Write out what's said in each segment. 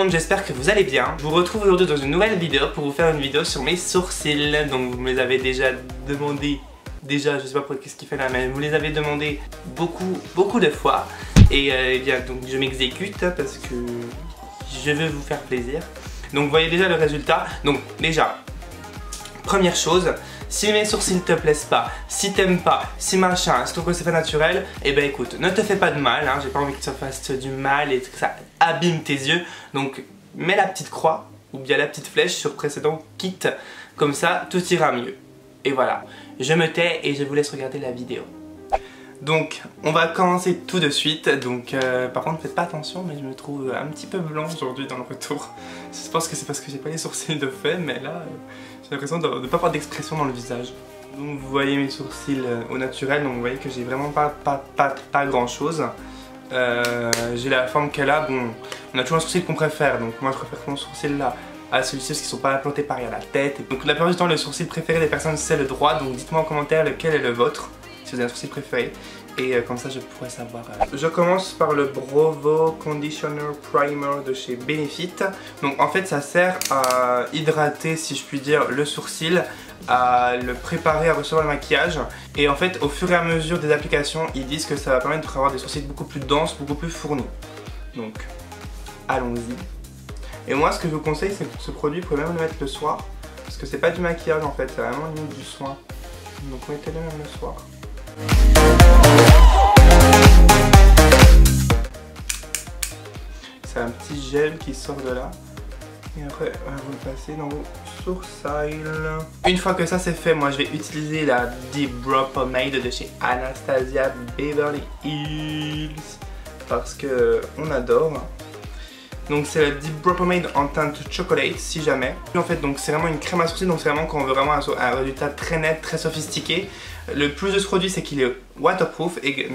monde, j'espère que vous allez bien. Je vous retrouve aujourd'hui dans une nouvelle vidéo pour vous faire une vidéo sur mes sourcils. Donc vous me les avez déjà demandé, je sais pas pour qu'est-ce qu'il fait là, mais vous les avez demandé beaucoup de fois. Et eh bien donc je m'exécute parce que je veux vous faire plaisir. Donc vous voyez déjà le résultat. Donc déjà, première chose, si mes sourcils te plaisent pas, si t'aimes pas, si machin, si tu trouves que c'est pas naturel, et ben écoute, ne te fais pas de mal, hein, j'ai pas envie que ça fasse du mal et que ça abîme tes yeux. Donc mets la petite croix ou bien la petite flèche sur précédent kit, comme ça tout ira mieux. Et voilà, je me tais et je vous laisse regarder la vidéo. Donc on va commencer tout de suite. Donc par contre faites pas attention, mais je me trouve un petit peu blanc aujourd'hui dans le retour. Je pense que c'est parce que j'ai pas les sourcils de fait, mais là j'ai l'impression de ne pas avoir d'expression dans le visage. Donc vous voyez mes sourcils au naturel, donc vous voyez que j'ai vraiment pas grand chose. J'ai la forme qu'elle a. Bon, on a toujours un sourcil qu'on préfère, donc moi je préfère mon sourcil là à celui-ci parce qu'ils sont pas implantés pareil à la tête. Donc la plupart du temps le sourcil préféré des personnes c'est le droit, donc dites-moi en commentaire lequel est le vôtre, si vous avez un sourcil préféré, et comme ça je pourrais savoir. Je commence par le Brovo Conditioner Primer de chez Benefit. Donc en fait ça sert à hydrater, si je puis dire, le sourcil, à le préparer à recevoir le maquillage. Et en fait au fur et à mesure des applications ils disent que ça va permettre d'avoir des sourcils beaucoup plus denses, beaucoup plus fournis. Donc allons-y. Et moi ce que je vous conseille c'est que ce produit vous pouvez même le mettre le soir, parce que c'est pas du maquillage en fait, c'est vraiment limite du soin. Donc mettez-le même le soir. C'est un petit gel qui sort de là. Et après, vous le passez dans vos sourcils. Une fois que ça c'est fait, moi je vais utiliser la Deep Brow Pomade de chez Anastasia Beverly Hills. Parce que on adore. Donc c'est la Deep Brow Pomade en teinte chocolate si jamais. En fait donc c'est vraiment une crème à sourcils, donc c'est vraiment quand on veut vraiment un résultat très net, très sophistiqué. Le plus de ce produit c'est qu'il est waterproof et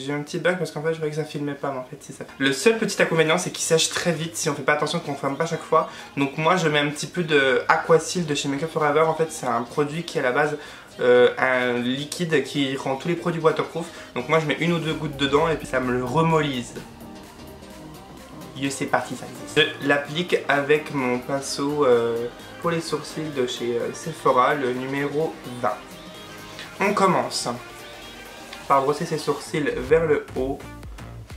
j'ai un petit bug parce qu'en fait je voyais que ça filmait pas, mais en fait c'est ça. Le seul petit inconvénient c'est qu'il sèche très vite si on fait pas attention, qu'on ne ferme pas chaque fois. Donc moi je mets un petit peu de Aquasil de chez Make Up Forever. En fait c'est un produit qui est à la base un liquide qui rend tous les produits waterproof. Donc moi je mets une ou deux gouttes dedans et puis ça me le remollise. C'est parti, ça existe. Je l'applique avec mon pinceau pour les sourcils de chez Sephora, le numéro 20. On commence par brosser ses sourcils vers le haut,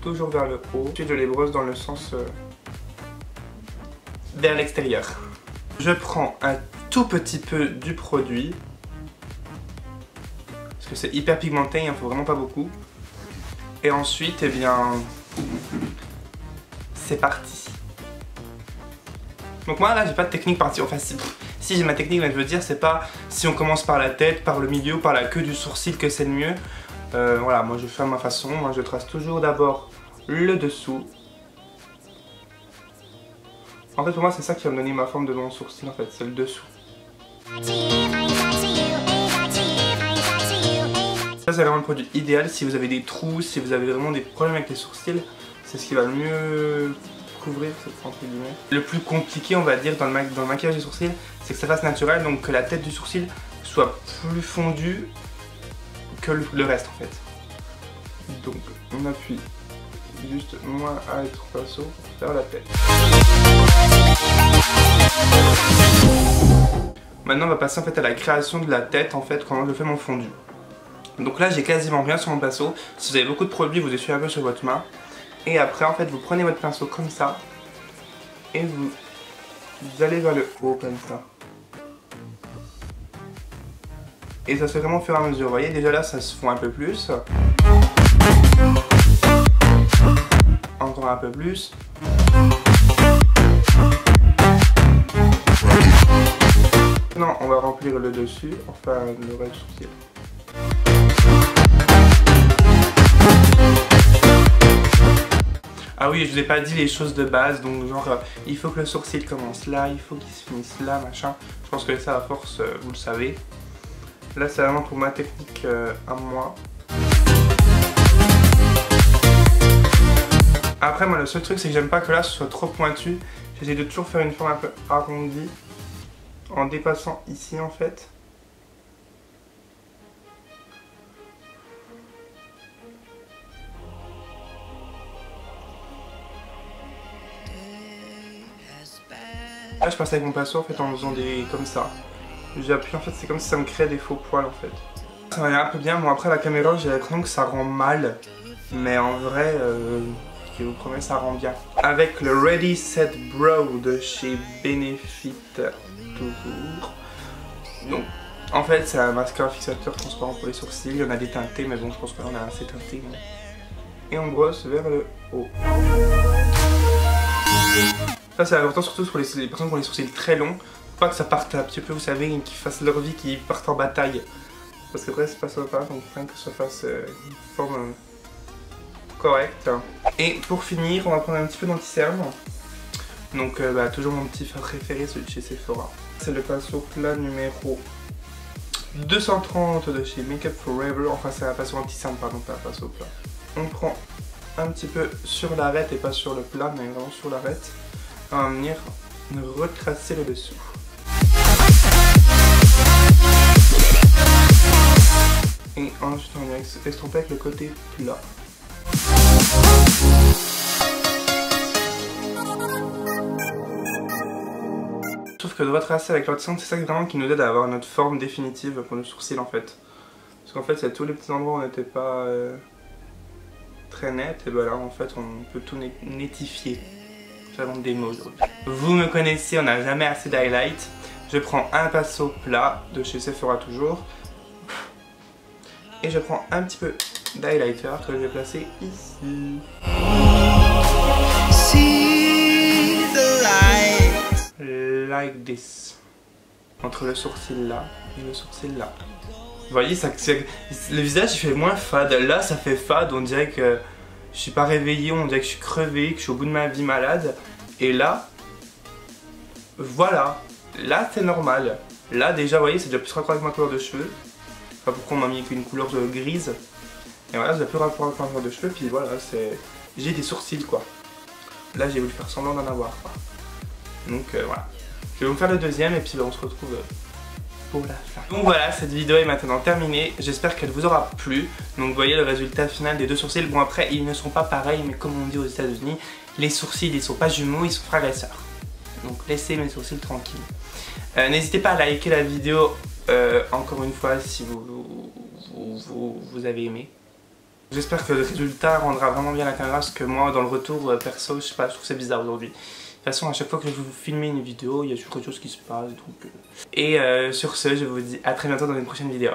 toujours vers le haut. Ensuite je les brosse dans le sens vers l'extérieur. Je prends un tout petit peu du produit, parce que c'est hyper pigmenté, il n'en faut vraiment pas beaucoup. Et ensuite, eh bien, c'est parti. Donc moi là j'ai pas de technique particulière, enfin si j'ai ma technique, mais je veux dire c'est pas si on commence par la tête, par le milieu ou par la queue du sourcil que c'est le mieux. Voilà, moi je fais à ma façon, moi je trace toujours d'abord le dessous. En fait pour moi c'est ça qui va me donner ma forme de mon sourcil en fait, c'est le dessous. Ça c'est vraiment le produit idéal si vous avez des trous, si vous avez vraiment des problèmes avec les sourcils. C'est ce qui va le mieux couvrir, entre guillemets. Le plus compliqué, on va dire, dans le maquillage des sourcils, c'est que ça fasse naturel, donc que la tête du sourcil soit plus fondue que le reste, en fait. Donc, on appuie juste moins avec le pinceau vers la tête. Maintenant, on va passer en fait à la création de la tête, en fait, quand je fais mon fondu. Donc là, j'ai quasiment rien sur mon pinceau. Si vous avez beaucoup de produits, vous essuyez un peu sur votre main. Et après en fait vous prenez votre pinceau comme ça et vous allez vers le haut comme ça. Et ça se fait vraiment au fur et à mesure. Vous voyez déjà là ça se fond un peu plus. Encore un peu plus. Maintenant on va remplir le dessus, enfin le reste du sourcil. Ah oui, je vous ai pas dit les choses de base, donc genre il faut que le sourcil commence là, il faut qu'il se finisse là, machin. Je pense que ça à force, vous le savez. Là c'est vraiment pour ma technique à moi. Après moi le seul truc c'est que j'aime pas que là ce soit trop pointu. J'essaie de toujours faire une forme un peu arrondie en dépassant ici en fait. Là je passe avec mon pinceau en fait en faisant des comme ça. J'appuie en fait, c'est comme si ça me crée des faux poils en fait. Ça va aller un peu bien, bon après la caméra j'ai l'impression que ça rend mal. Mais en vrai, je vous promets ça rend bien. Avec le Ready Set Brow de chez Benefit toujours. Donc en fait c'est un mascara fixateur transparent pour les sourcils. Il y en a des teintés mais bon je pense qu'on en a assez teinté. Mais... Et on brosse vers le haut. Ça c'est important surtout pour les personnes qui ont les sourcils très longs. Pas que ça parte un petit peu, vous savez, qu'ils fassent leur vie, qu'ils partent en bataille. Parce que après c'est pas sympa, donc il faut que ça fasse une forme correcte. Et pour finir, on va prendre un petit peu d'anti-cerne. Donc toujours mon petit fard préféré, celui de chez Sephora. C'est le pinceau plat numéro 230 de chez Makeup Forever. Enfin c'est un pinceau anti-cerne, pardon, pas un pinceau plat. On prend un petit peu sur l'arête et pas sur le plat, mais vraiment sur l'arête. On va venir retracer le dessous. Et ensuite on va estomper avec le côté plat. Sauf que de retracer avec l'anti-cerne, c'est ça vraiment qui nous aide à avoir notre forme définitive pour nos sourcils en fait. Parce qu'en fait, il y a tous les petits endroits où on n'était pas très net, et ben là en fait on peut tout nettifier. J'invente des mots aujourd'hui. Vous me connaissez, on n'a jamais assez d'highlight. Je prends un pinceau plat de chez Sephora toujours. Et je prends un petit peu d'highlighter que je vais placer ici. Like this. Entre le sourcil là et le sourcil là. Vous voyez, ça, le visage il fait moins fade. Là ça fait fade, on dirait que je suis pas réveillé, on dirait que je suis crevé, que je suis au bout de ma vie malade. Et là, voilà. Là c'est normal. Là déjà, vous voyez, c'est déjà plus raccord avec ma couleur de cheveux. Enfin pourquoi on m'a mis qu'une couleur grise. Et voilà, c'est plus rapport avec ma couleur de cheveux. Puis voilà, c'est... j'ai des sourcils quoi. Là j'ai voulu faire semblant d'en avoir quoi. Donc voilà. Je vais vous faire le deuxième et puis on se retrouve pour la fin. Donc voilà, cette vidéo est maintenant terminée. J'espère qu'elle vous aura plu. Donc vous voyez le résultat final des deux sourcils. Bon après, ils ne sont pas pareils, mais comme on dit aux États-Unis, les sourcils ils sont pas jumeaux, ils sont frères et sœurs. Donc laissez mes sourcils tranquilles. N'hésitez pas à liker la vidéo encore une fois si vous avez aimé. J'espère que le résultat rendra vraiment bien la caméra parce que moi dans le retour perso, je sais pas, je trouve c'est bizarre aujourd'hui. De toute façon, à chaque fois que je vous filme une vidéo, il y a toujours quelque chose qui se passe. Donc... Et sur ce, je vous dis à très bientôt dans une prochaine vidéo.